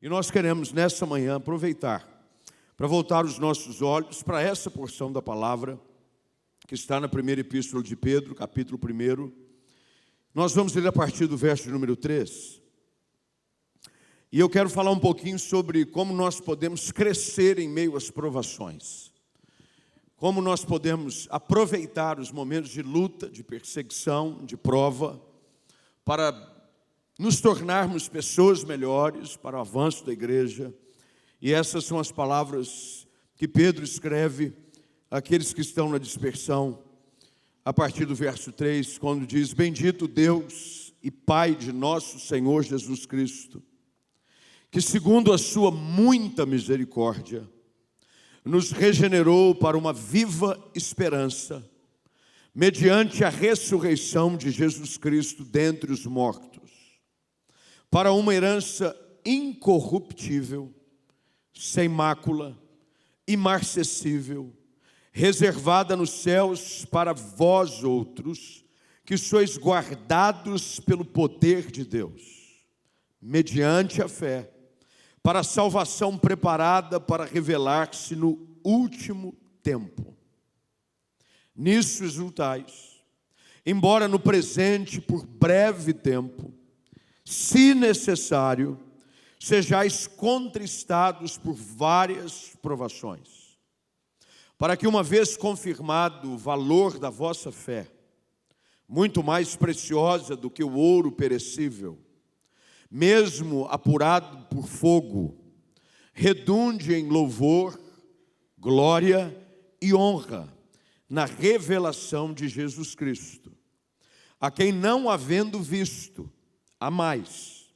E nós queremos, nessa manhã, aproveitar para voltar os nossos olhos para essa porção da palavra que está na primeira epístola de Pedro, capítulo 1. Nós vamos ler a partir do verso número 3. E eu quero falar um pouquinho sobre como nós podemos crescer em meio às provações. Como nós podemos aproveitar os momentos de luta, de perseguição, de prova, para nos tornarmos pessoas melhores para o avanço da igreja. E essas são as palavras que Pedro escreve àqueles que estão na dispersão, a partir do verso 3, quando diz: Bendito Deus e Pai de nosso Senhor Jesus Cristo, que segundo a sua muita misericórdia, nos regenerou para uma viva esperança, mediante a ressurreição de Jesus Cristo dentre os mortos, para uma herança incorruptível, sem mácula, imarcessível, reservada nos céus para vós outros, que sois guardados pelo poder de Deus, mediante a fé, para a salvação preparada para revelar-se no último tempo. Nisso exultais, embora no presente, por breve tempo, se necessário, sejais contristados por várias provações, para que, uma vez confirmado o valor da vossa fé, muito mais preciosa do que o ouro perecível, mesmo apurado por fogo, redunde em louvor, glória e honra na revelação de Jesus Cristo, a quem não havendo visto, há mais,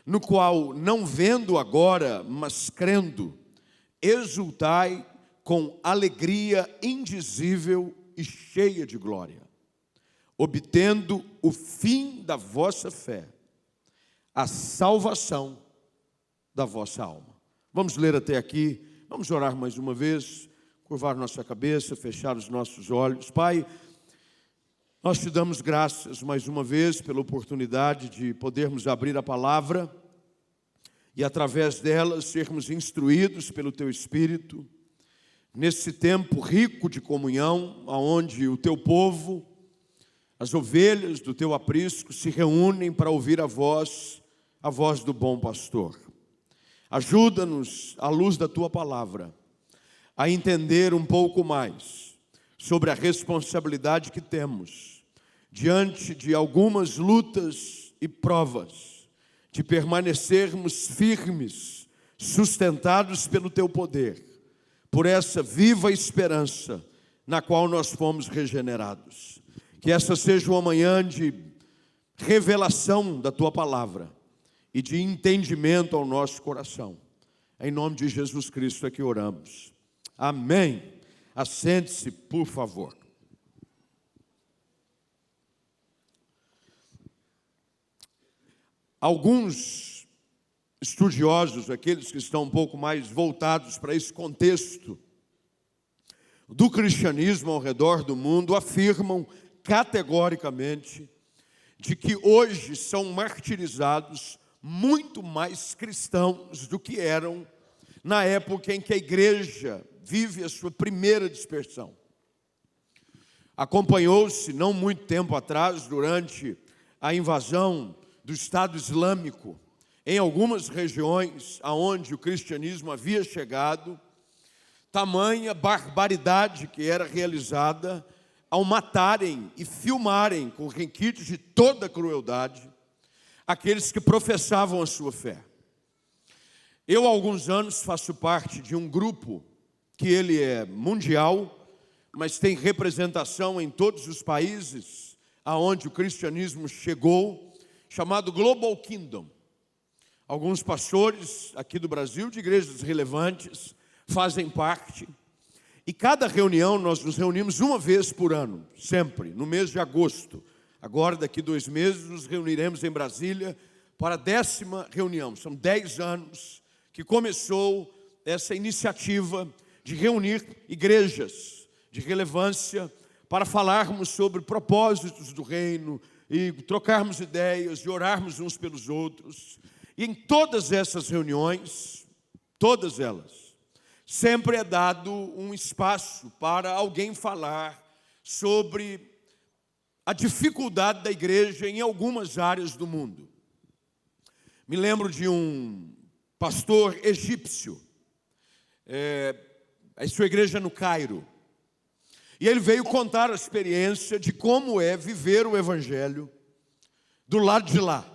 no qual, não vendo agora, mas crendo, exultai com alegria indizível e cheia de glória, obtendo o fim da vossa fé, a salvação da vossa alma. Vamos ler até aqui, vamos orar mais uma vez, curvar nossa cabeça, fechar os nossos olhos. Pai, nós te damos graças mais uma vez pela oportunidade de podermos abrir a palavra e através dela sermos instruídos pelo Teu Espírito, nesse tempo rico de comunhão, onde o Teu povo, as ovelhas do Teu aprisco se reúnem para ouvir a voz do bom pastor. Ajuda-nos, à luz da Tua palavra, a entender um pouco mais sobre a responsabilidade que temos diante de algumas lutas e provas, de permanecermos firmes, sustentados pelo Teu poder, por essa viva esperança na qual nós fomos regenerados. Que essa seja uma manhã de revelação da Tua palavra e de entendimento ao nosso coração. Em nome de Jesus Cristo é que oramos. Amém. Assente-se, por favor. Alguns estudiosos, aqueles que estão um pouco mais voltados para esse contexto do cristianismo ao redor do mundo, afirmam categoricamente de que hoje são martirizados muito mais cristãos do que eram na época em que a igreja vive a sua primeira dispersão. Acompanhou-se, não muito tempo atrás, durante a invasão do Estado Islâmico, em algumas regiões aonde o cristianismo havia chegado, tamanha barbaridade que era realizada ao matarem e filmarem com requintes de toda crueldade aqueles que professavam a sua fé. Eu, há alguns anos, faço parte de um grupo que ele é mundial, mas tem representação em todos os países aonde o cristianismo chegou, chamado Global Kingdom. Alguns pastores aqui do Brasil, de igrejas relevantes, fazem parte. E cada reunião, nós nos reunimos uma vez por ano, sempre, no mês de agosto. Agora, daqui 2 meses, nos reuniremos em Brasília para a 10ª reunião. São 10 anos que começou essa iniciativa de reunir igrejas de relevância para falarmos sobre propósitos do reino e trocarmos ideias e orarmos uns pelos outros. E em todas essas reuniões, todas elas, sempre é dado um espaço para alguém falar sobre a dificuldade da igreja em algumas áreas do mundo. Me lembro de um pastor egípcio, a sua igreja no Cairo. E ele veio contar a experiência de como é viver o evangelho do lado de lá,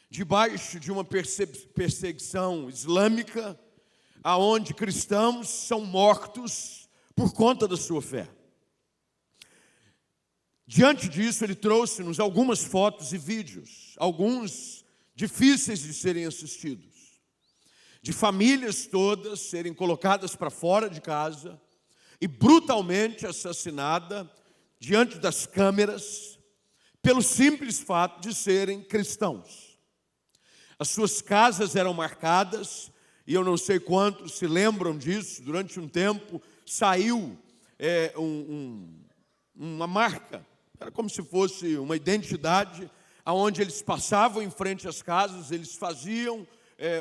debaixo de uma perseguição islâmica, aonde cristãos são mortos por conta da sua fé. Diante disso, ele trouxe-nos algumas fotos e vídeos, alguns difíceis de serem assistidos, de famílias todas serem colocadas para fora de casa e brutalmente assassinada diante das câmeras, pelo simples fato de serem cristãos. As suas casas eram marcadas, e eu não sei quantos se lembram disso. Durante um tempo saiu uma marca, era como se fosse uma identidade, aonde eles passavam em frente às casas, eles faziam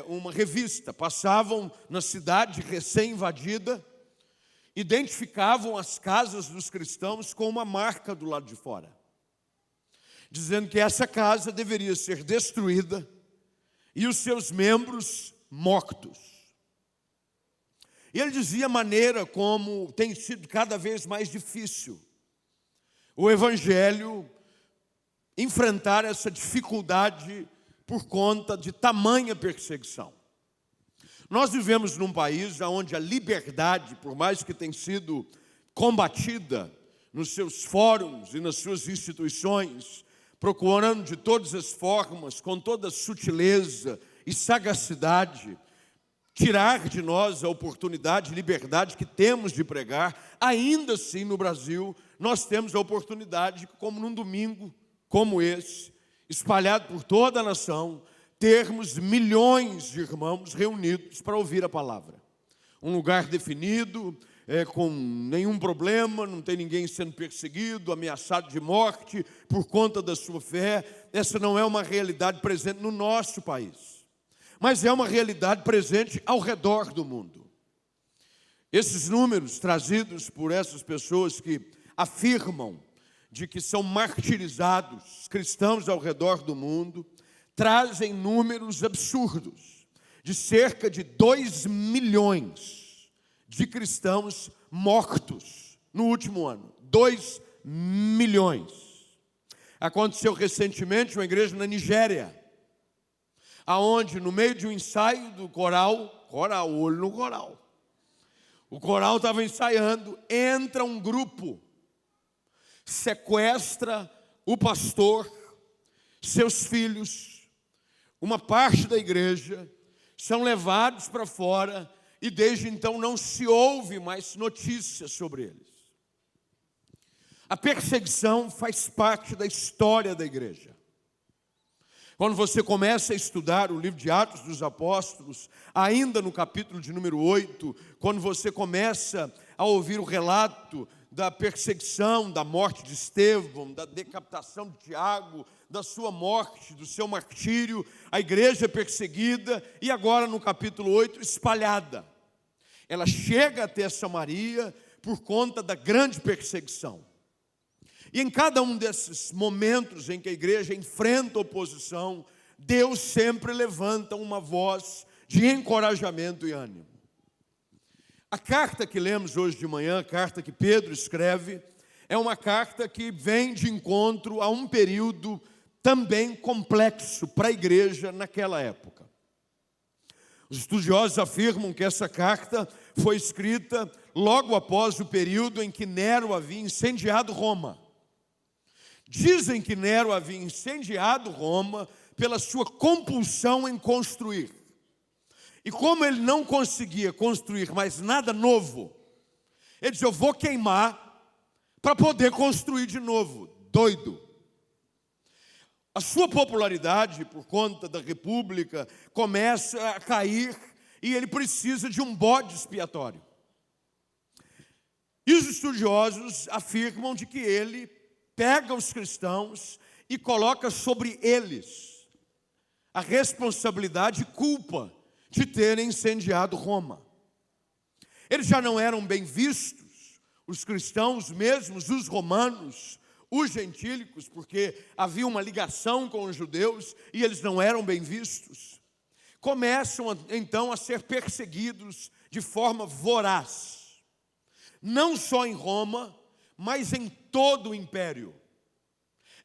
uma revista, passavam na cidade recém-invadida, identificavam as casas dos cristãos com uma marca do lado de fora, dizendo que essa casa deveria ser destruída e os seus membros mortos. E ele dizia a maneira como tem sido cada vez mais difícil o evangelho enfrentar essa dificuldade por conta de tamanha perseguição. Nós vivemos num país onde a liberdade, por mais que tenha sido combatida nos seus fóruns e nas suas instituições, procurando de todas as formas, com toda sutileza e sagacidade, tirar de nós a oportunidade e liberdade que temos de pregar, ainda assim no Brasil nós temos a oportunidade, como num domingo como esse, espalhado por toda a nação, termos milhões de irmãos reunidos para ouvir a palavra. Um lugar definido, com nenhum problema, não tem ninguém sendo perseguido, ameaçado de morte por conta da sua fé. Essa não é uma realidade presente no nosso país, mas é uma realidade presente ao redor do mundo. Esses números trazidos por essas pessoas que afirmam de que são martirizados cristãos ao redor do mundo, trazem números absurdos, de cerca de 2 milhões de cristãos mortos no último ano. 2 milhões. Aconteceu recentemente uma igreja na Nigéria, aonde no meio de um ensaio do coral, olho no coral, o coral estava ensaiando, entra um grupo, sequestra o pastor, seus filhos, uma parte da igreja, são levados para fora e desde então não se ouve mais notícias sobre eles. A perseguição faz parte da história da igreja. Quando você começa a estudar o livro de Atos dos Apóstolos, ainda no capítulo de número 8, quando você começa a ouvir o relato da perseguição, da morte de Estevão, da decapitação de Tiago, da sua morte, do seu martírio, a igreja perseguida e agora no capítulo 8, espalhada. Ela chega até Samaria por conta da grande perseguição. E em cada um desses momentos em que a igreja enfrenta oposição, Deus sempre levanta uma voz de encorajamento e ânimo. A carta que lemos hoje de manhã, a carta que Pedro escreve, é uma carta que vem de encontro a um período também complexo para a igreja naquela época. Os estudiosos afirmam que essa carta foi escrita logo após o período em que Nero havia incendiado Roma. Dizem que Nero havia incendiado Roma pela sua compulsão em construir. E como ele não conseguia construir mais nada novo, ele disse, eu vou queimar para poder construir de novo. Doido. A sua popularidade, por conta da república, começa a cair e ele precisa de um bode expiatório. E os estudiosos afirmam de que ele pega os cristãos e coloca sobre eles a responsabilidade e culpa de terem incendiado Roma. Eles já não eram bem vistos, os cristãos mesmos, os romanos, os gentílicos, porque havia uma ligação com os judeus e eles não eram bem vistos. Começam então a ser perseguidos de forma voraz, não só em Roma, mas em todo o império.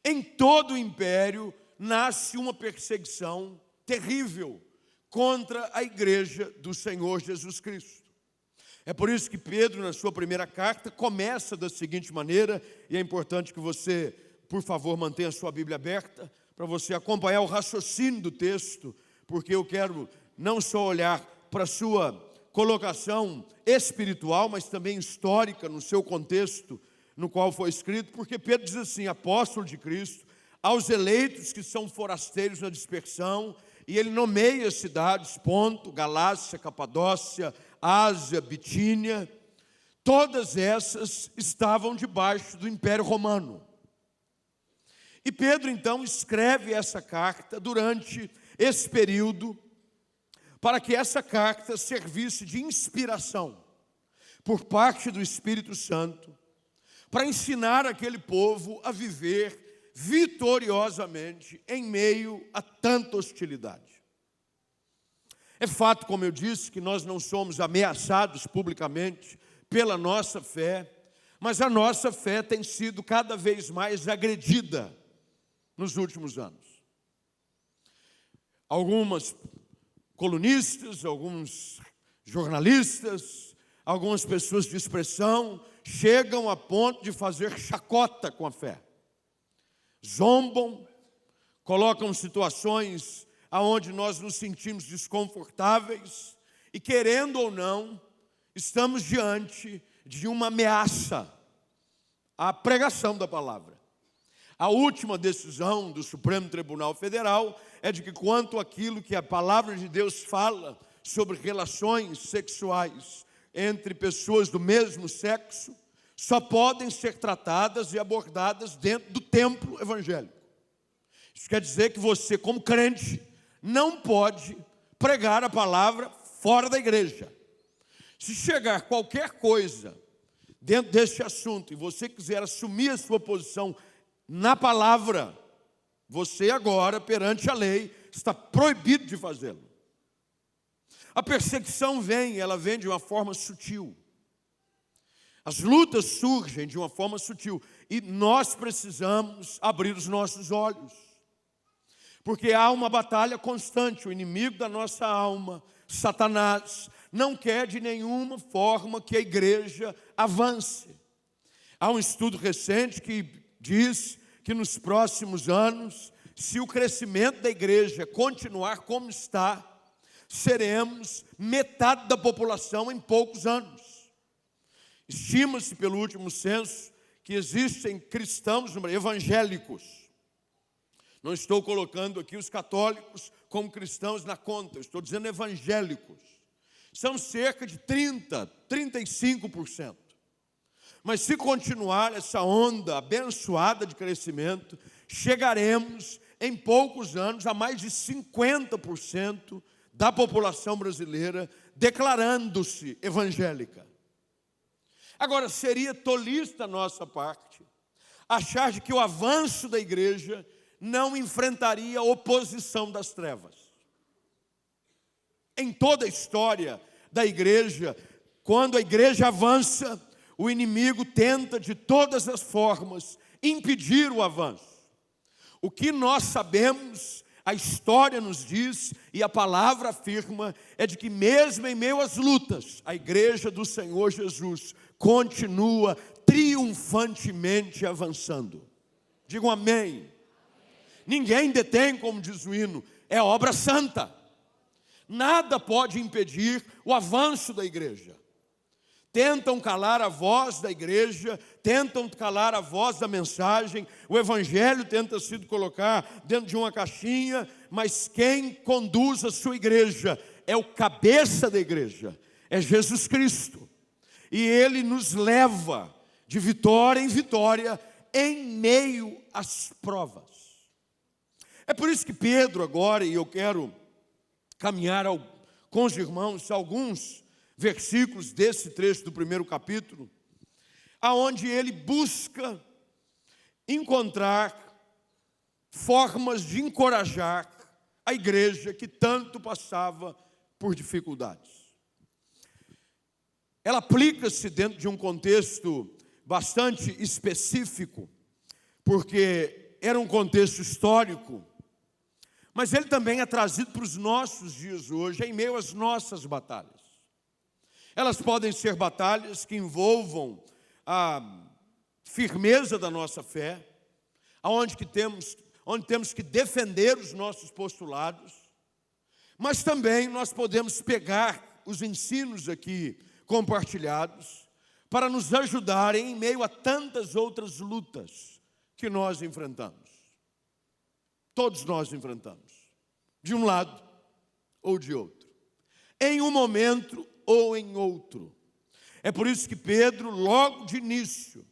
Em todo o império nasce uma perseguição terrível contra a igreja do Senhor Jesus Cristo. É por isso que Pedro, na sua primeira carta, começa da seguinte maneira, e é importante que você, por favor, mantenha a sua Bíblia aberta, para você acompanhar o raciocínio do texto, porque eu quero não só olhar para a sua colocação espiritual, mas também histórica, no seu contexto, no qual foi escrito, porque Pedro diz assim: apóstolo de Cristo, aos eleitos que são forasteiros na dispersão, e ele nomeia cidades, Ponto, Galácia, Capadócia, Ásia, Bitínia, todas essas estavam debaixo do Império Romano. E Pedro então escreve essa carta durante esse período, para que essa carta servisse de inspiração por parte do Espírito Santo, para ensinar aquele povo a viver vitoriosamente em meio a tanta hostilidade. É fato, como eu disse, que nós não somos ameaçados publicamente pela nossa fé, mas a nossa fé tem sido cada vez mais agredida nos últimos anos. Algumas colunistas, alguns jornalistas, algumas pessoas de expressão chegam a ponto de fazer chacota com a fé. Zombam, colocam situações aonde nós nos sentimos desconfortáveis e, querendo ou não, estamos diante de uma ameaça à pregação da palavra. A última decisão do Supremo Tribunal Federal é de que, quanto àquilo que a palavra de Deus fala sobre relações sexuais entre pessoas do mesmo sexo, só podem ser tratadas e abordadas dentro do templo evangélico. Isso quer dizer que você, como crente, não pode pregar a palavra fora da igreja. Se chegar qualquer coisa dentro deste assunto e você quiser assumir a sua posição na palavra, você agora, perante a lei, está proibido de fazê-lo. A perseguição ela vem de uma forma sutil. As lutas surgem de uma forma sutil. E nós precisamos abrir os nossos olhos. Porque há uma batalha constante. O inimigo da nossa alma, Satanás, não quer de nenhuma forma que a igreja avance. Há um estudo recente que diz que nos próximos anos, se o crescimento da igreja continuar como está, seremos metade da população em poucos anos. Estima-se pelo último censo que existem cristãos evangélicos. Não estou colocando aqui os católicos como cristãos na conta, estou dizendo evangélicos. São cerca de 35%. Mas se continuar essa onda abençoada de crescimento, chegaremos em poucos anos a mais de 50% da população brasileira declarando-se evangélica. Agora, seria tolice da nossa parte achar de que o avanço da igreja não enfrentaria a oposição das trevas. Em toda a história da igreja, quando a igreja avança, o inimigo tenta de todas as formas impedir o avanço. O que nós sabemos, a história nos diz e a palavra afirma, é de que mesmo em meio às lutas, a igreja do Senhor Jesus continua triunfantemente avançando. Digam amém. Ninguém detém, como diz o hino, é obra santa. Nada pode impedir o avanço da igreja. Tentam calar a voz da igreja, tentam calar a voz da mensagem, o evangelho tenta se colocar dentro de uma caixinha, mas quem conduz a sua igreja é o cabeça da igreja, é Jesus Cristo. E Ele nos leva de vitória em vitória em meio às provas. É por isso que Pedro agora, e eu quero caminhar com os irmãos alguns versículos desse trecho do primeiro capítulo, aonde ele busca encontrar formas de encorajar a igreja que tanto passava por dificuldades. Ela aplica-se dentro de um contexto bastante específico, porque era um contexto histórico, mas ele também é trazido para os nossos dias hoje, em meio às nossas batalhas. Elas podem ser batalhas que envolvam a firmeza da nossa fé, onde temos que defender os nossos postulados, mas também nós podemos pegar os ensinos aqui compartilhados para nos ajudarem em meio a tantas outras lutas que nós enfrentamos. Todos nós enfrentamos, de um lado ou de outro, em um momento ou em outro. É por isso que Pedro, logo de início,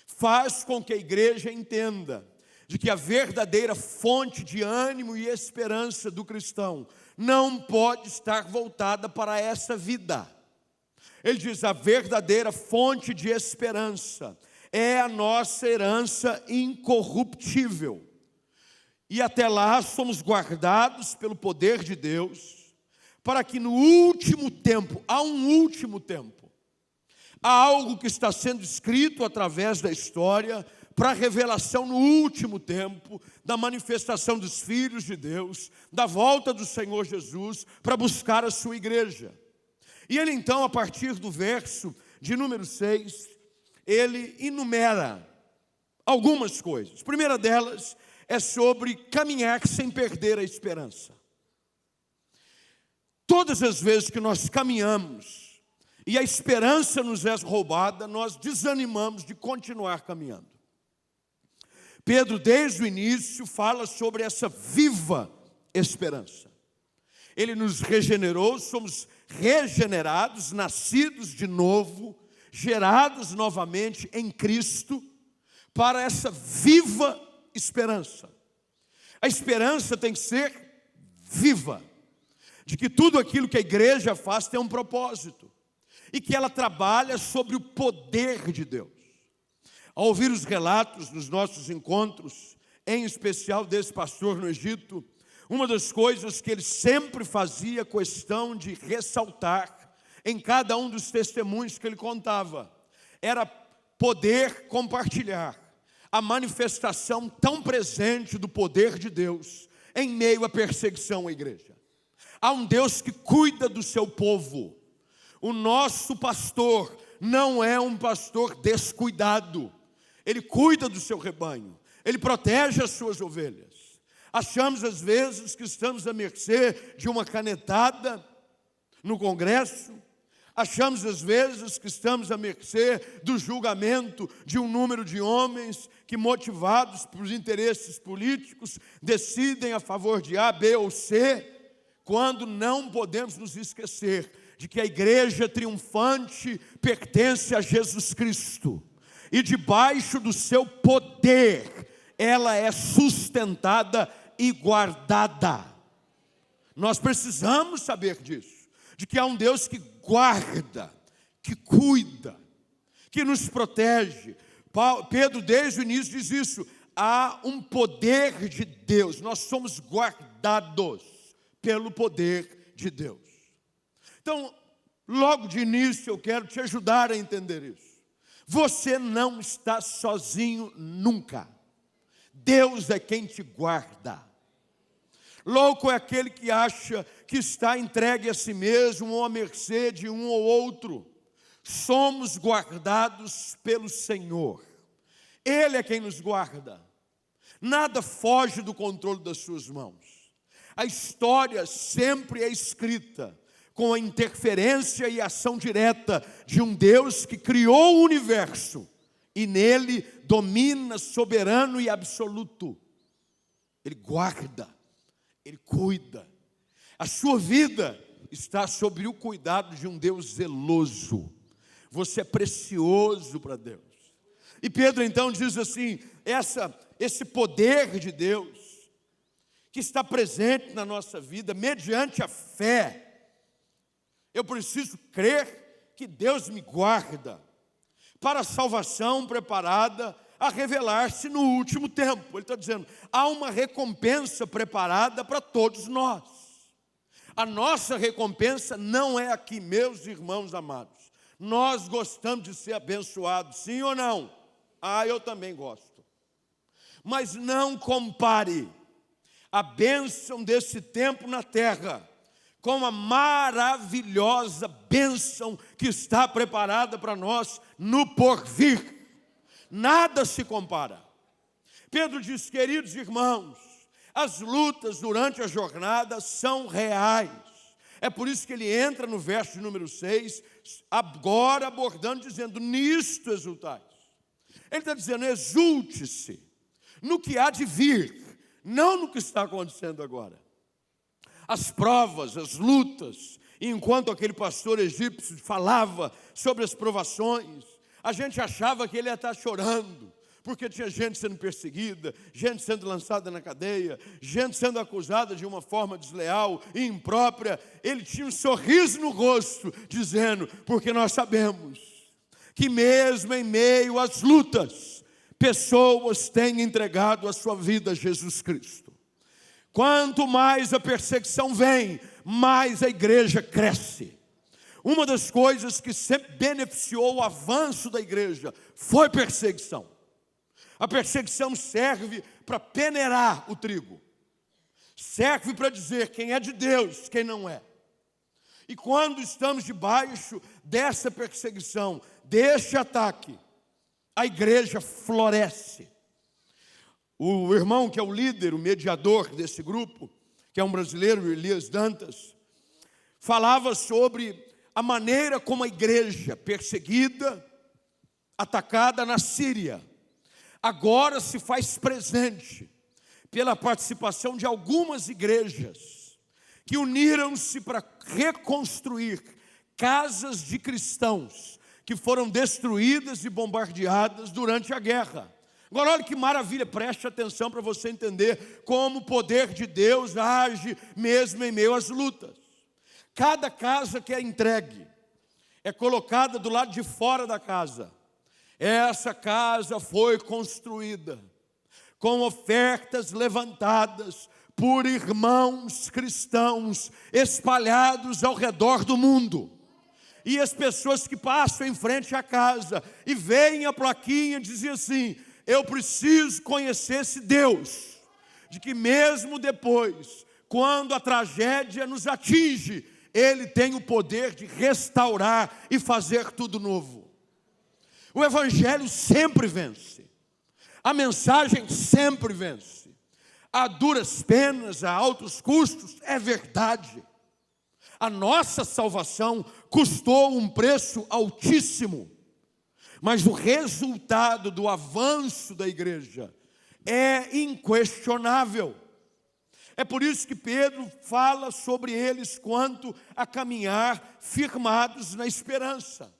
faz com que a igreja entenda de que a verdadeira fonte de ânimo e esperança do cristão não pode estar voltada para essa vida. Ele diz: a verdadeira fonte de esperança é a nossa herança incorruptível. E até lá somos guardados pelo poder de Deus, para que no último tempo, há um último tempo, há algo que está sendo escrito através da história, para a revelação no último tempo, da manifestação dos filhos de Deus, da volta do Senhor Jesus, para buscar a sua igreja. E ele então, a partir do verso de número 6, ele enumera algumas coisas. A primeira delas é sobre caminhar sem perder a esperança. Todas as vezes que nós caminhamos e a esperança nos é roubada, nós desanimamos de continuar caminhando. Pedro, desde o início, fala sobre essa viva esperança. Ele nos regenerou, somos regenerados, nascidos de novo, gerados novamente em Cristo, para essa viva esperança. A esperança tem que ser viva, de que tudo aquilo que a igreja faz tem um propósito, e que ela trabalha sobre o poder de Deus. Ao ouvir os relatos dos nossos encontros, em especial desse pastor no Egito, uma das coisas que ele sempre fazia questão de ressaltar em cada um dos testemunhos que ele contava, era poder compartilhar a manifestação tão presente do poder de Deus em meio à perseguição à igreja. Há um Deus que cuida do seu povo. O nosso pastor não é um pastor descuidado. Ele cuida do seu rebanho, ele protege as suas ovelhas. Achamos às vezes que estamos à mercê de uma canetada no Congresso, achamos às vezes que estamos à mercê do julgamento de um número de homens que, motivados por interesses políticos, decidem a favor de A, B ou C, quando não podemos nos esquecer de que a igreja triunfante pertence a Jesus Cristo. E debaixo do seu poder, ela é sustentada e guardada. Nós precisamos saber disso, de que há um Deus que guarda, que cuida, que nos protege. Pedro, desde o início, diz isso: há um poder de Deus, nós somos guardados pelo poder de Deus. Então, logo de início, eu quero te ajudar a entender isso. Você não está sozinho nunca. Deus é quem te guarda. Louco é aquele que acha que está entregue a si mesmo ou à mercê de um ou outro. Somos guardados pelo Senhor. Ele é quem nos guarda. Nada foge do controle das suas mãos. A história sempre é escrita com a interferência e ação direta de um Deus que criou o universo e nele domina, soberano e absoluto. Ele guarda, ele cuida. A sua vida está sob o cuidado de um Deus zeloso. Você é precioso para Deus. E Pedro então diz assim: esse poder de Deus, que está presente na nossa vida mediante a fé. Eu preciso crer que Deus me guarda para a salvação preparada a revelar-se no último tempo. Ele está dizendo, há uma recompensa preparada para todos nós. A nossa recompensa não é aqui, meus irmãos amados. Nós gostamos de ser abençoados, sim ou não? Eu também gosto. Mas não compare a bênção desse tempo na terra com a maravilhosa bênção que está preparada para nós no porvir. Nada se compara. Pedro diz, queridos irmãos, as lutas durante a jornada são reais. É por isso que ele entra no verso número 6, agora abordando, dizendo, nisto exultais. Ele está dizendo, exulte-se no que há de vir, não no que está acontecendo agora. As provas, as lutas, enquanto aquele pastor egípcio falava sobre as provações, a gente achava que ele ia estar chorando, porque tinha gente sendo perseguida, gente sendo lançada na cadeia, gente sendo acusada de uma forma desleal e imprópria. Ele tinha um sorriso no rosto, dizendo, porque nós sabemos que mesmo em meio às lutas, pessoas têm entregado a sua vida a Jesus Cristo. Quanto mais a perseguição vem, mais a igreja cresce. Uma das coisas que sempre beneficiou o avanço da igreja foi perseguição. A perseguição serve para peneirar o trigo. Serve para dizer quem é de Deus, quem não é. E quando estamos debaixo dessa perseguição, deste ataque, a igreja floresce. O irmão que é o líder, o mediador desse grupo, que é um brasileiro, Elias Dantas, falava sobre a maneira como a igreja perseguida, atacada na Síria, agora se faz presente pela participação de algumas igrejas que uniram-se para reconstruir casas de cristãos que foram destruídas e bombardeadas durante a guerra. Agora olha que maravilha, preste atenção para você entender como o poder de Deus age mesmo em meio às lutas. Cada casa que é entregue é colocada do lado de fora da casa. Essa casa foi construída com ofertas levantadas por irmãos cristãos espalhados ao redor do mundo. E as pessoas que passam em frente à casa e veem a plaquinha dizem assim, eu preciso conhecer esse Deus, de que mesmo depois, quando a tragédia nos atinge, Ele tem o poder de restaurar e fazer tudo novo. O Evangelho sempre vence. A mensagem sempre vence. A duras penas, a altos custos, é verdade. A nossa salvação custou um preço altíssimo. Mas o resultado do avanço da igreja é inquestionável. É por isso que Pedro fala sobre eles quanto a caminhar firmados na esperança.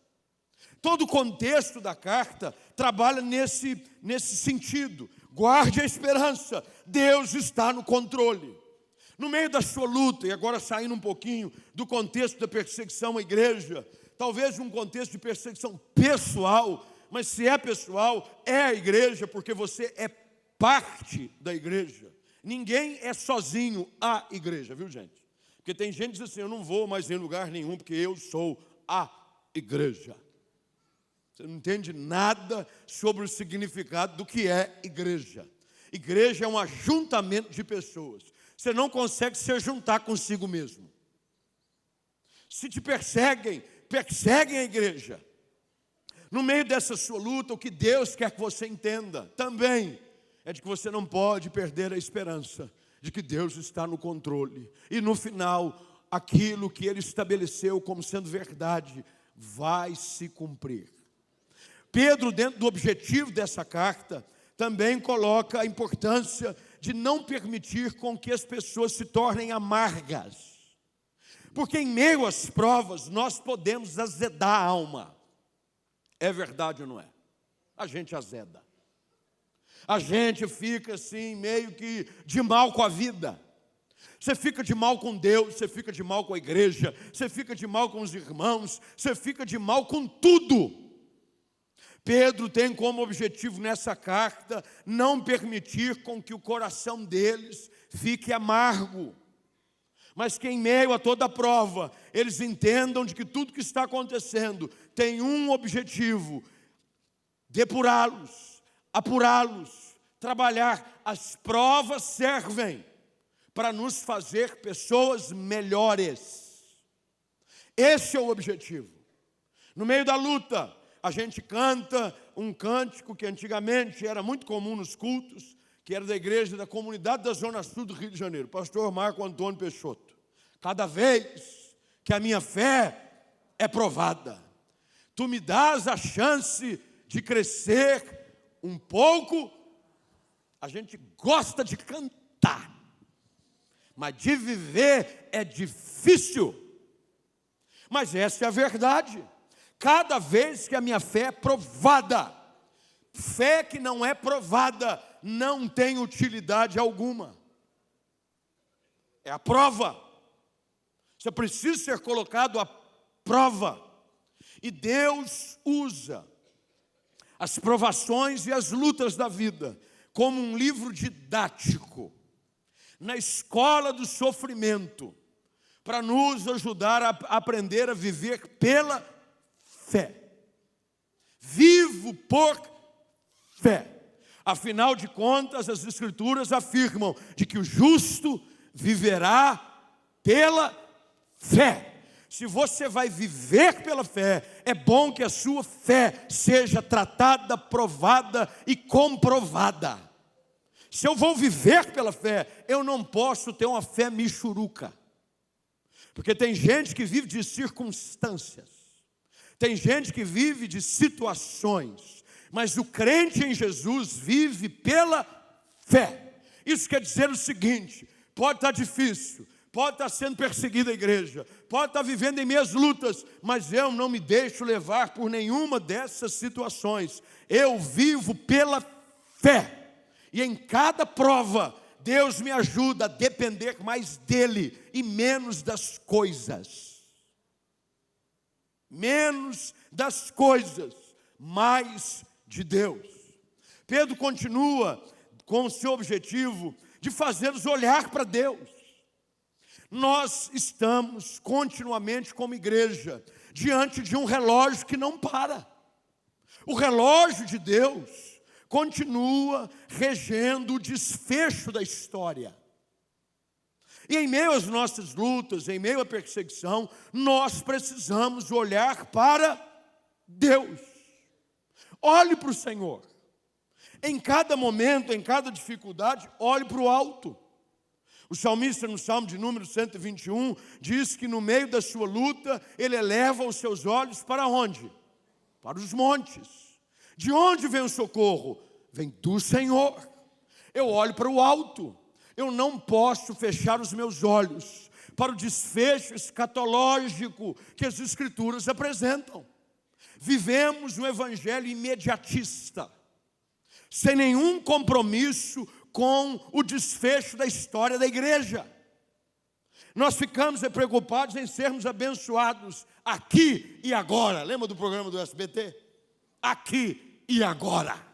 Todo o contexto da carta trabalha nesse sentido. Guarde a esperança, Deus está no controle. No meio da sua luta, e agora saindo um pouquinho do contexto da perseguição à igreja, talvez um contexto de perseguição pessoal, mas se é pessoal, é a igreja, porque você é parte da igreja. Ninguém é sozinho a igreja, viu gente? Porque tem gente que diz assim, eu não vou mais em lugar nenhum, porque eu sou a igreja. Você não entende nada sobre o significado do que é igreja. Igreja é um ajuntamento de pessoas. Você não consegue se juntar consigo mesmo. Se te perseguem, perseguem a igreja. No meio dessa sua luta, o que Deus quer que você entenda também é de que você não pode perder a esperança de que Deus está no controle. E no final, aquilo que Ele estabeleceu como sendo verdade vai se cumprir. Pedro, dentro do objetivo dessa carta, também coloca a importância de não permitir com que as pessoas se tornem amargas. Porque em meio às provas, nós podemos azedar a alma. É verdade ou não é? A gente azeda. A gente fica assim, meio que de mal com a vida. Você fica de mal com Deus, você fica de mal com a igreja, você fica de mal com os irmãos, você fica de mal com tudo. Pedro tem como objetivo nessa carta não permitir com que o coração deles fique amargo, mas que em meio a toda a prova, eles entendam de que tudo que está acontecendo tem um objetivo: depurá-los, apurá-los, trabalhar. As provas servem para nos fazer pessoas melhores. Esse é o objetivo. No meio da luta, a gente canta um cântico que antigamente era muito comum nos cultos, que era da igreja da comunidade da Zona Sul do Rio de Janeiro, pastor Marco Antônio Peixoto. Cada vez que a minha fé é provada, tu me dás a chance de crescer um pouco. A gente gosta de cantar, mas de viver é difícil. Mas essa é a verdade. Cada vez que a minha fé é provada, fé que não é provada não tem utilidade alguma. É a prova. Você precisa ser colocado à prova. E Deus usa as provações e as lutas da vida como um livro didático na escola do sofrimento, para nos ajudar a aprender a viver pela fé. Vivo por fé. Afinal de contas, as Escrituras afirmam de que o justo viverá pela fé. Se você vai viver pela fé, é bom que a sua fé seja tratada, provada e comprovada. Se eu vou viver pela fé, eu não posso ter uma fé michuruca. Porque tem gente que vive de circunstâncias. Tem gente que vive de situações. Mas o crente em Jesus vive pela fé. Isso quer dizer o seguinte: pode estar difícil, pode estar sendo perseguida a igreja, pode estar vivendo em minhas lutas, mas eu não me deixo levar por nenhuma dessas situações. Eu vivo pela fé. E em cada prova, Deus me ajuda a depender mais dEle e menos das coisas. Menos das coisas, mais de Deus. Pedro continua com o seu objetivo de fazê-los olhar para Deus. Nós estamos continuamente como igreja diante de um relógio que não para. O relógio de Deus continua regendo o desfecho da história. E em meio às nossas lutas, em meio à perseguição, nós precisamos olhar para Deus. Olhe para o Senhor. Em cada momento, em cada dificuldade, olhe para o alto. O salmista, no Salmo de número 121, diz que no meio da sua luta, ele eleva os seus olhos para onde? Para os montes. De onde vem o socorro? Vem do Senhor. Eu olho para o alto. Eu não posso fechar os meus olhos para o desfecho escatológico que as Escrituras apresentam. Vivemos um evangelho imediatista, sem nenhum compromisso com o desfecho da história da igreja. Nós ficamos preocupados em sermos abençoados aqui e agora. Lembra do programa do SBT? Aqui e agora.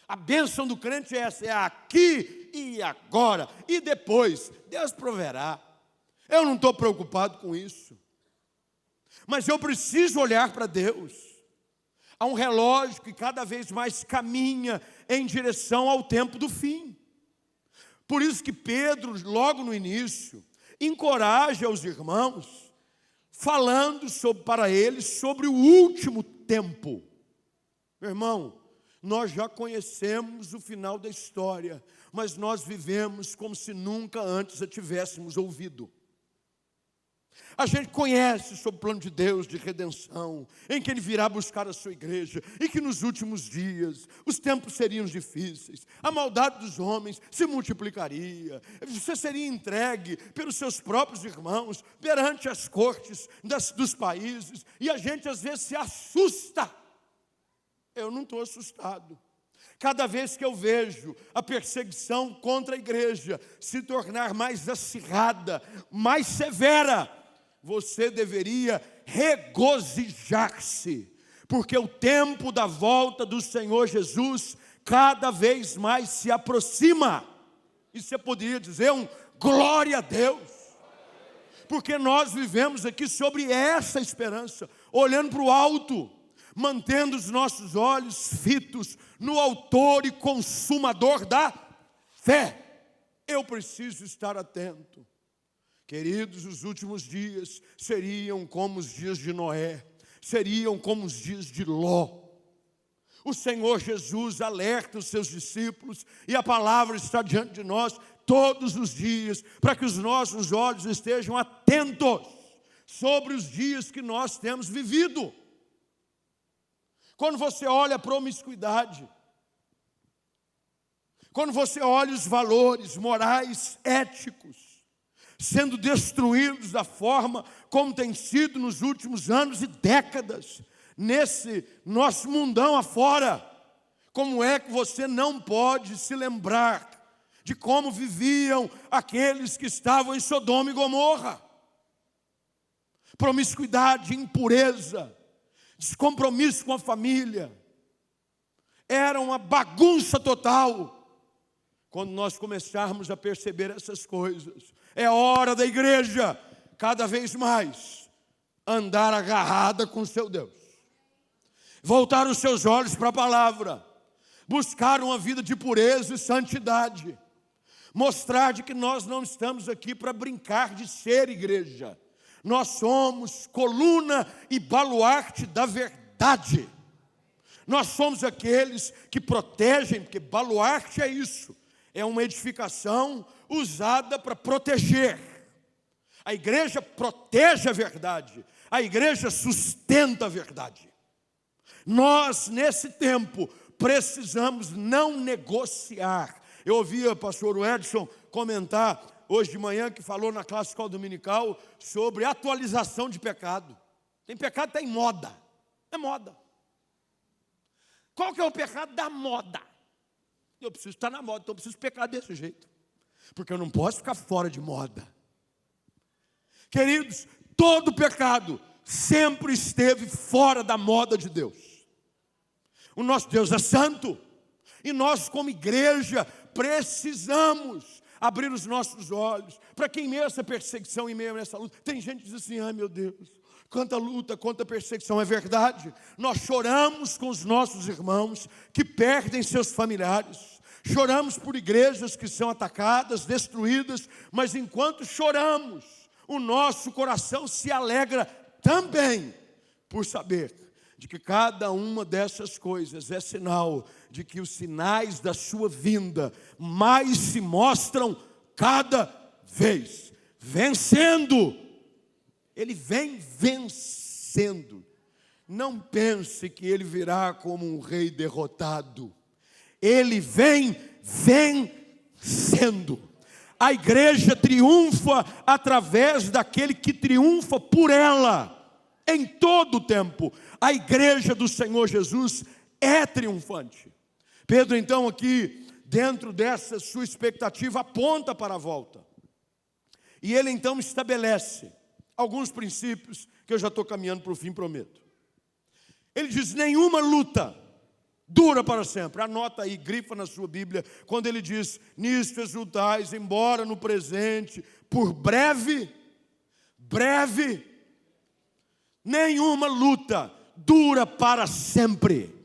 A bênção do crente é essa, é aqui e agora. E depois, Deus proverá. Eu não estou preocupado com isso. Mas eu preciso olhar para Deus. Há um relógio que cada vez mais caminha em direção ao tempo do fim. Por isso que Pedro, logo no início, encoraja os irmãos, falando para eles sobre o último tempo. Meu irmão, nós já conhecemos o final da história, mas nós vivemos como se nunca antes a tivéssemos ouvido. A gente conhece sobre o plano de Deus de redenção, em que Ele virá buscar a sua igreja, e que nos últimos dias os tempos seriam difíceis, a maldade dos homens se multiplicaria, você seria entregue pelos seus próprios irmãos, perante as cortes dos países, e a gente às vezes se assusta. Eu não estou assustado, Cada vez que eu vejo a perseguição contra a igreja se tornar mais acirrada, mais severa, você deveria regozijar-se, porque o tempo da volta do Senhor Jesus cada vez mais se aproxima. E você poderia dizer um glória a Deus, porque nós vivemos aqui sobre essa esperança, olhando para o alto, mantendo os nossos olhos fitos no autor e consumador da fé. Eu preciso estar atento. Queridos, os últimos dias seriam como os dias de Noé, seriam como os dias de Ló. O Senhor Jesus alerta os seus discípulos, e a palavra está diante de nós todos os dias, para que os nossos olhos estejam atentos sobre os dias que nós temos vivido. Quando você olha a promiscuidade, quando você olha os valores morais, éticos, sendo destruídos da forma como tem sido nos últimos anos e décadas, nesse nosso mundão afora, como é que você não pode se lembrar de como viviam aqueles que estavam em Sodoma e Gomorra? Promiscuidade, impureza, descompromisso com a família, era uma bagunça total. Quando nós começarmos a perceber essas coisas, é hora da igreja, cada vez mais, andar agarrada com o seu Deus, voltar os seus olhos para a palavra, buscar uma vida de pureza e santidade, mostrar de que nós não estamos aqui para brincar de ser igreja. Nós somos coluna e baluarte da verdade. Nós somos aqueles que protegem, porque baluarte é isso, é uma edificação usada para proteger. A igreja protege a verdade, a igreja sustenta a verdade. Nós, nesse tempo, precisamos não negociar. Eu ouvi o pastor Edson comentar hoje de manhã, que falou na classe escola dominical sobre atualização de pecado. Tem pecado que está em moda. É moda. Qual que é o pecado da moda? Eu preciso estar na moda, então eu preciso pecar desse jeito, porque eu não posso ficar fora de moda. Queridos, todo pecado sempre esteve fora da moda de Deus. O nosso Deus é santo, e nós como igreja precisamos abrir os nossos olhos, para que em meio a essa perseguição, em meio a essa luta, tem gente que diz assim, ai meu Deus, quanta luta, quanta perseguição. É verdade, nós choramos com os nossos irmãos que perdem seus familiares, choramos por igrejas que são atacadas, destruídas, mas enquanto choramos, o nosso coração se alegra também, por saber de que cada uma dessas coisas é sinal de que os sinais da sua vinda mais se mostram cada vez vencendo. Ele vem vencendo. Não pense que ele virá como um rei derrotado. Ele vem vencendo. A igreja triunfa através daquele que triunfa por ela. Em todo o tempo, a igreja do Senhor Jesus é triunfante. Pedro, então, aqui, dentro dessa sua expectativa, aponta para a volta. E ele, então, estabelece alguns princípios que eu já estou caminhando para o fim, prometo. Ele diz, nenhuma luta dura para sempre. Anota aí, grifa na sua Bíblia, quando ele diz, nisto exultais, embora no presente, por breve, nenhuma luta dura para sempre.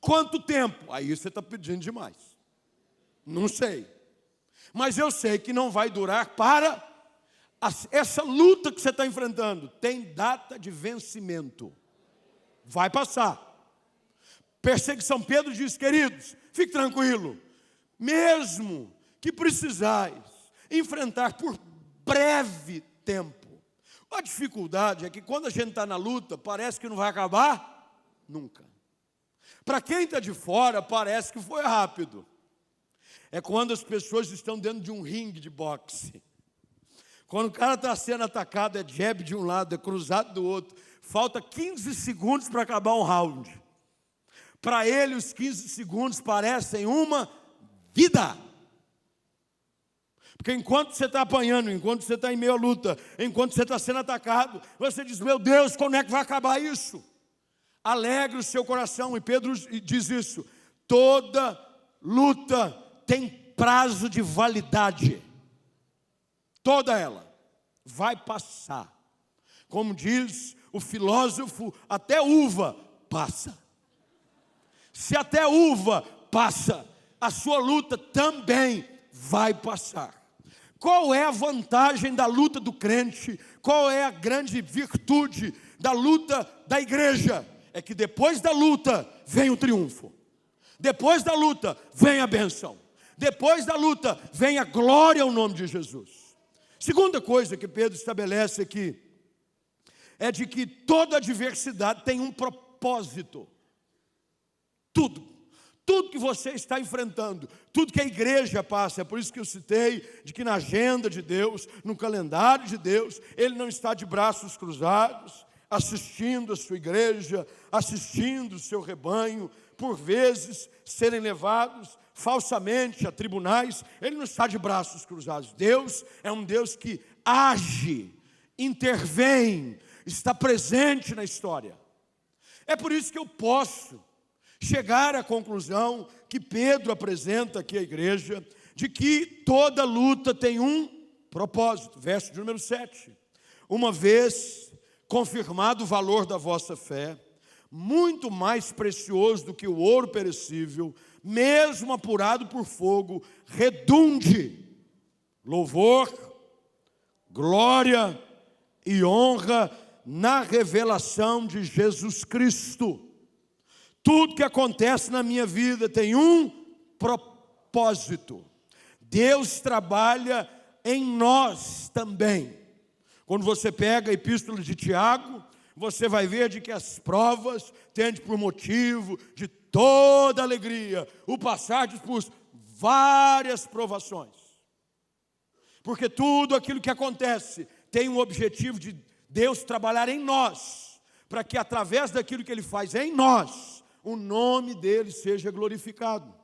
Quanto tempo? Aí você está pedindo demais. Não sei. Mas eu sei que não vai durar para... Essa luta que você está enfrentando tem data de vencimento. Vai passar. Perseguição, Pedro diz, queridos, fique tranquilo. Mesmo que precisais enfrentar por breve tempo. A dificuldade é que quando a gente está na luta, parece que não vai acabar nunca. Para quem está de fora, parece que foi rápido. É quando as pessoas estão dentro de um ringue de boxe. Quando o cara está sendo atacado, é jab de um lado, é cruzado do outro. Falta 15 segundos para acabar um round. Para ele, os 15 segundos parecem uma vida. Porque enquanto você está apanhando, enquanto você está em meio à luta, enquanto você está sendo atacado, você diz, meu Deus, quando é que vai acabar isso? Alegre o seu coração, e Pedro diz isso, toda luta tem prazo de validade, toda ela vai passar. Como diz o filósofo, até uva passa. Se até uva passa, a sua luta também vai passar. Qual é a vantagem da luta do crente? Qual é a grande virtude da luta da igreja? É que depois da luta vem o triunfo. Depois da luta vem a bênção. Depois da luta vem a glória ao nome de Jesus. Segunda coisa que Pedro estabelece aqui é de que toda adversidade tem um propósito. Tudo que você está enfrentando, tudo que a igreja passa, é por isso que eu citei, de que na agenda de Deus, no calendário de Deus, Ele não está de braços cruzados, assistindo a sua igreja, assistindo o seu rebanho, por vezes serem levados falsamente a tribunais. Ele não está de braços cruzados. Deus é um Deus que age, intervém, está presente na história. É por isso que eu posso chegar à conclusão que Pedro apresenta aqui à igreja, de que toda luta tem um propósito. Verso de número 7. Uma vez confirmado o valor da vossa fé, muito mais precioso do que o ouro perecível, mesmo apurado por fogo, redunde louvor, glória e honra na revelação de Jesus Cristo. Tudo que acontece na minha vida tem um propósito. Deus trabalha em nós também. Quando você pega a epístola de Tiago, você vai ver de que as provas tendem por motivo de toda alegria o passar por várias provações. Porque tudo aquilo que acontece tem um objetivo de Deus trabalhar em nós, para que através daquilo que Ele faz em nós, o nome dele seja glorificado.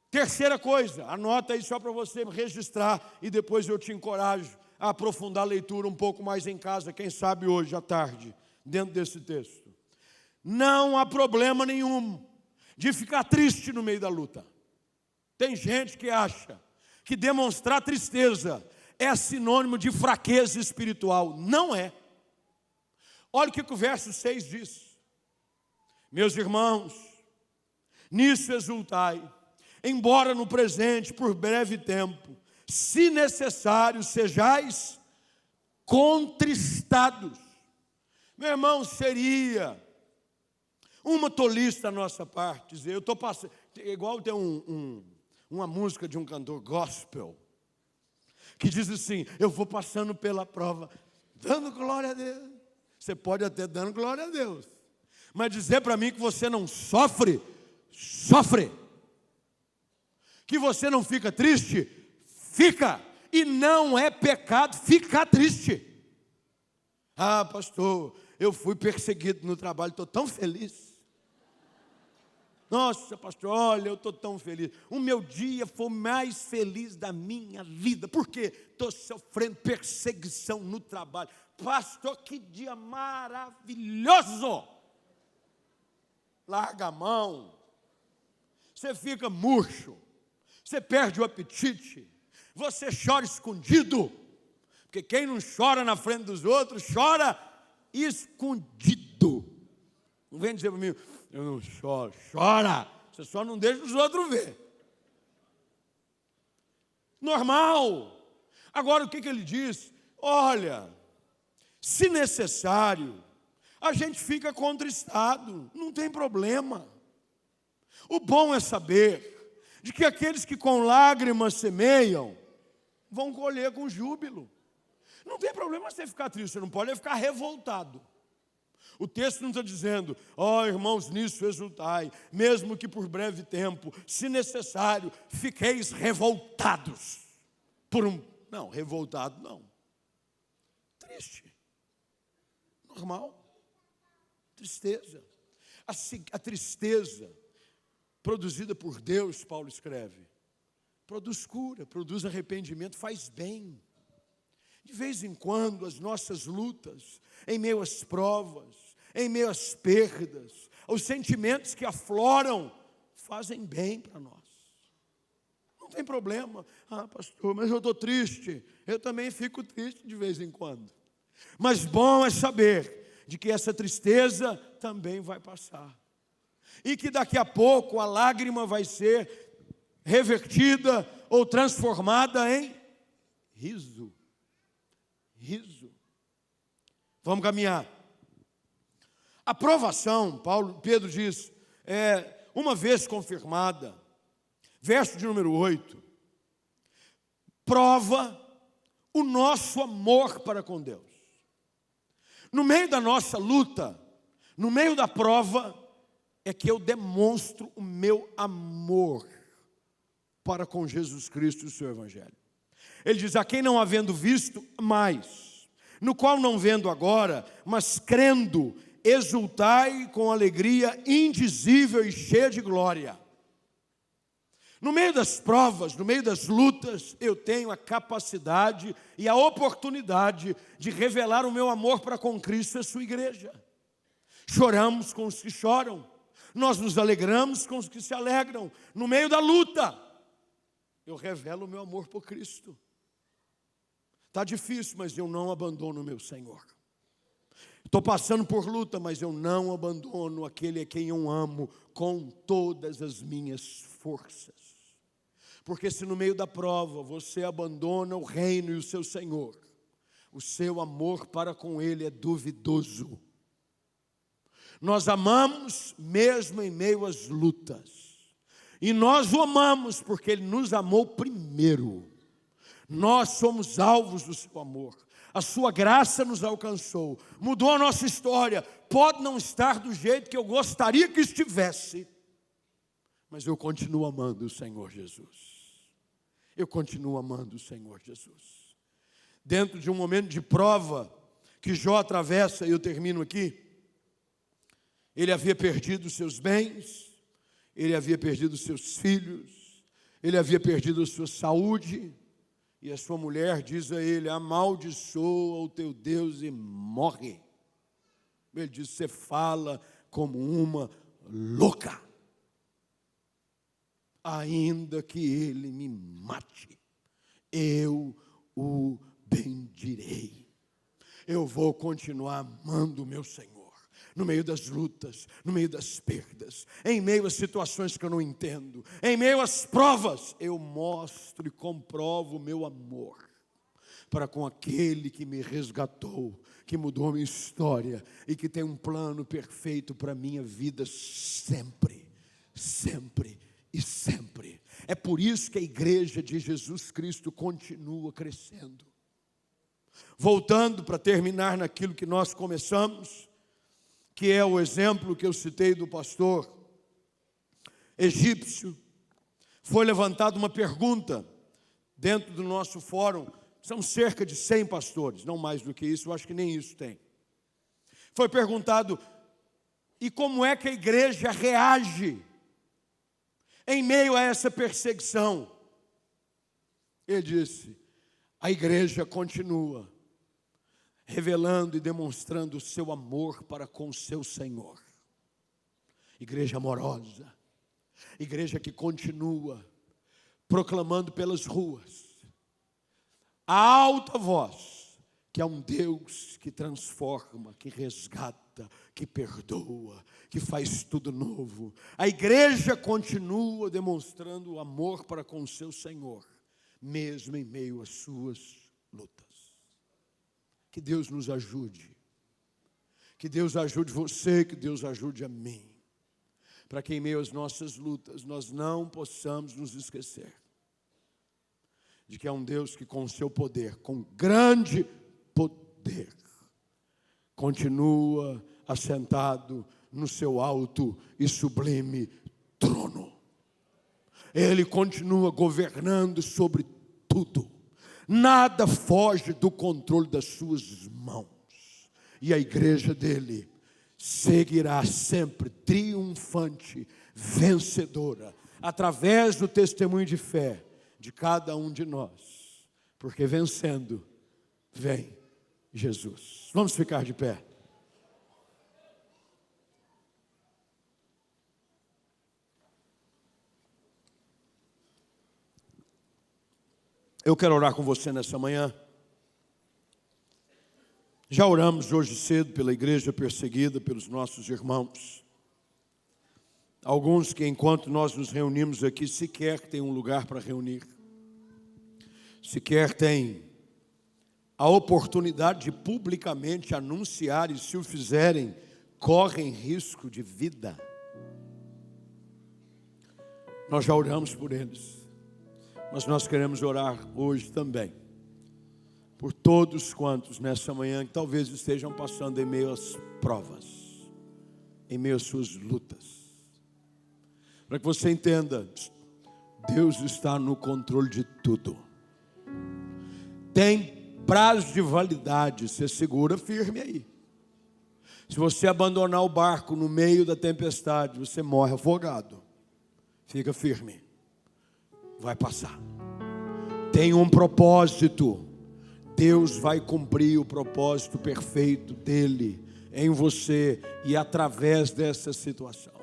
Terceira coisa, anota aí só para você registrar, e depois eu te encorajo a aprofundar a leitura um pouco mais em casa, quem sabe hoje à tarde, dentro desse texto. Não há problema nenhum de ficar triste no meio da luta. Tem gente que acha que demonstrar tristeza é sinônimo de fraqueza espiritual. Não é. Olha o que o verso 6 diz. Meus irmãos, nisso exultai, embora no presente, por breve tempo, se necessário, sejais contristados. Meu irmão, seria uma tolice da nossa parte dizer, eu estou passando, igual tem uma música de um cantor gospel, que diz assim, eu vou passando pela prova, dando glória a Deus. Você pode até dando glória a Deus, mas dizer para mim que você não sofre, sofre. Que você não fica triste, fica. E não é pecado ficar triste. Ah, pastor, eu fui perseguido no trabalho, estou tão feliz. Nossa, pastor, olha, eu estou tão feliz. O meu dia foi o mais feliz da minha vida. Por quê? Estou sofrendo perseguição no trabalho. Pastor, que dia maravilhoso. Larga a mão, você fica murcho, você perde o apetite, você chora escondido, porque quem não chora na frente dos outros, chora escondido. Não vem dizer para mim, eu não choro, chora, você só não deixa os outros ver. Normal. Agora o que ele diz? Olha, se necessário, a gente fica contristado, não tem problema. O bom é saber de que aqueles que com lágrimas semeiam, vão colher com júbilo. Não tem problema você ficar triste, você não pode ficar revoltado. O texto não está dizendo, ó irmãos, nisso exultai, mesmo que por breve tempo, se necessário, fiqueis revoltados. Não, revoltado não. Triste. Normal. Tristeza. A tristeza produzida por Deus, Paulo escreve, produz cura, produz arrependimento, faz bem. De vez em quando, as nossas lutas, em meio às provas, em meio às perdas, os sentimentos que afloram, fazem bem para nós. Não tem problema. Ah, pastor, mas eu estou triste. Eu também fico triste de vez em quando. Mas bom é saber de que essa tristeza também vai passar. E que daqui a pouco a lágrima vai ser revertida ou transformada em riso. Riso. Vamos caminhar. A provação, Pedro diz, uma vez confirmada, verso de número 8, prova o nosso amor para com Deus. No meio da nossa luta, no meio da prova, é que eu demonstro o meu amor para com Jesus Cristo e o seu Evangelho. Ele diz, a quem não havendo visto mais, no qual não vendo agora, mas crendo, exultai com alegria indizível e cheia de glória. No meio das provas, no meio das lutas, eu tenho a capacidade e a oportunidade de revelar o meu amor para com Cristo e a sua igreja. Choramos com os que choram, nós nos alegramos com os que se alegram. No meio da luta, eu revelo o meu amor por Cristo. Está difícil, mas eu não abandono o meu Senhor. Estou passando por luta, mas eu não abandono aquele a quem eu amo com todas as minhas forças. Porque se no meio da prova você abandona o reino e o seu Senhor, o seu amor para com Ele é duvidoso. Nós amamos mesmo em meio às lutas. E nós o amamos porque Ele nos amou primeiro. Nós somos alvos do seu amor. A sua graça nos alcançou, mudou a nossa história. Pode não estar do jeito que eu gostaria que estivesse, mas eu continuo amando o Senhor Jesus. Eu continuo amando o Senhor Jesus. Dentro de um momento de prova que Jó atravessa, e eu termino aqui, ele havia perdido os seus bens, ele havia perdido os seus filhos, ele havia perdido a sua saúde, e a sua mulher diz a ele, amaldiçoa o teu Deus e morre. Ele diz, você fala como uma louca. Ainda que ele me mate, eu o bendirei. Eu vou continuar amando o meu Senhor. No meio das lutas, no meio das perdas, em meio às situações que eu não entendo, em meio às provas, eu mostro e comprovo o meu amor para com aquele que me resgatou, que mudou a minha história e que tem um plano perfeito para a minha vida sempre, sempre e sempre. É por isso que a igreja de Jesus Cristo continua crescendo. Voltando para terminar naquilo que nós começamos, que é o exemplo que eu citei do pastor egípcio, foi levantada uma pergunta dentro do nosso fórum. São cerca de 100 pastores, não mais do que isso, eu acho que nem isso tem. Foi perguntado, e como é que a igreja reage em meio a essa perseguição? Ele disse, a igreja continua revelando e demonstrando o seu amor para com o seu Senhor. Igreja amorosa, igreja que continua proclamando pelas ruas, a alta voz, que há um Deus que transforma, que resgata, que perdoa, que faz tudo novo. A igreja continua demonstrando o amor para com o seu Senhor, mesmo em meio às suas lutas. Que Deus nos ajude. Que Deus ajude você, que Deus ajude a mim. Para que em meio às nossas lutas nós não possamos nos esquecer de que há um Deus que com o seu poder, com grande poder, continua assentado no seu alto e sublime trono. Ele continua governando sobre tudo. Nada foge do controle das suas mãos. E a igreja dele seguirá sempre triunfante, vencedora, através do testemunho de fé de cada um de nós, porque vencendo, vem Jesus. Vamos ficar de pé. Eu quero orar com você nessa manhã. Já oramos hoje cedo pela igreja perseguida, pelos nossos irmãos. Alguns que, enquanto nós nos reunimos aqui, sequer têm um lugar para reunir. Sequer têm a oportunidade de publicamente anunciar, e se o fizerem, correm risco de vida. Nós já oramos por eles, mas nós queremos orar hoje também por todos quantos nessa manhã que talvez estejam passando em meio às provas, em meio às suas lutas. Para que você entenda, Deus está no controle de tudo. Tem prazo de validade, você segura firme aí. Se você abandonar o barco no meio da tempestade, você morre afogado. Fica firme, vai passar. Tem um propósito. Deus vai cumprir o propósito perfeito dele em você e através dessa situação.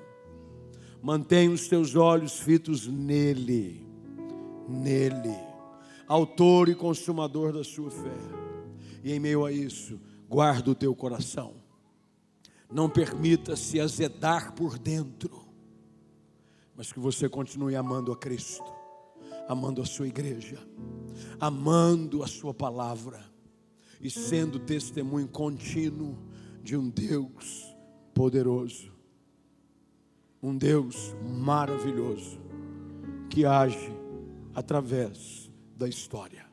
Mantenha os teus olhos fitos nele, autor e consumador da sua fé. E em meio a isso, guarda o teu coração. Não permita se azedar por dentro, mas que você continue amando a Cristo, amando a sua igreja, amando a sua palavra e sendo testemunho contínuo de um Deus poderoso, um Deus maravilhoso que age através da história.